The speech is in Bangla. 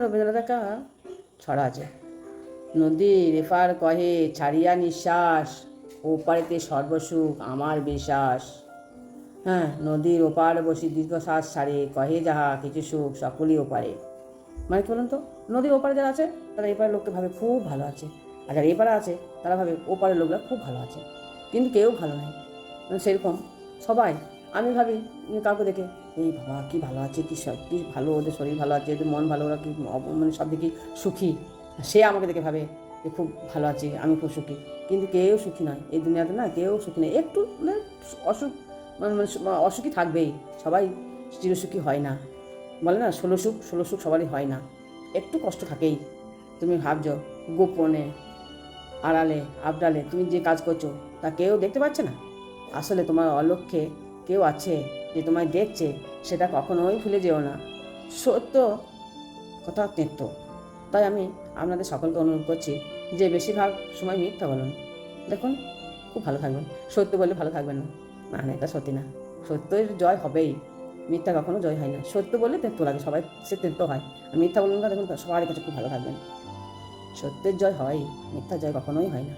রবীন্দ্রনাথ একটা ছড়া আছে, নদীর এপার কহে ছাড়িয়া নিঃশ্বাস, ওপারেতে সর্বসুখ আমার বিশ্বাস। হ্যাঁ, নদীর ওপার বসি দীর্ঘশ্বাস ছাড়ে, কহে যাহা কিছু সুখ সকলই ওপারে। মানে কি বলুন তো, নদীর ওপারে যারা আছে তারা এপারের লোককে ভাবে খুব ভালো আছে, আর যারা এপারে আছে তারা ভাবে ওপারের লোকরা খুব ভালো আছে, কিন্তু কেউ ভালো নেই। সেরকম সবাই, আমি ভাবি কাউকে দেখে, এই বাবা কী ভালো আছে, কী ভালো, ওদের শরীর ভালো আছে, ওদের মন ভালো, ওরা কি মানে সব দিকে সুখী। সে আমাকে দেখে ভাবে যে খুব ভালো আছে, আমি খুব সুখী, কিন্তু কেউ সুখী নয় এই দুনিয়াতে, না কেউ সুখী নেই। একটু মানে অসুখ মানে অসুখী থাকবেই, সবাই চিরসুখী হয় না। বলে না, ষোলো সুখ সবারই হয় না, একটু কষ্ট থাকেই। তুমি ভাবছো গোপনে আড়ালে আবডালে তুমি যে কাজ করছো তা কেউ দেখতে পাচ্ছে না, আসলে তোমার অলক্ষ্যে কেউ আছে যে তোমায় দেখছে, সেটা কখনোই ভুলে যেও না। সত্য কথা তেত্য। তাই আমি আপনাদের সকলকে অনুরোধ করছি যে বেশিরভাগ সময় মিথ্যা বলুন, দেখুন খুব ভালো থাকবেন। সত্য বললে ভালো থাকবেন না, না না এটা সত্যি না। সত্যের জয় হবেই, মিথ্যা কখনো জয় হয় না। সত্য বললে তেত্য লাগে, সবাই সে তেত্য হয়। আর মিথ্যা বলুন না, দেখুন সবার কাছে খুব ভালো থাকবেন। সত্যের জয় হয়, মিথ্যা জয় কখনোই হয় না।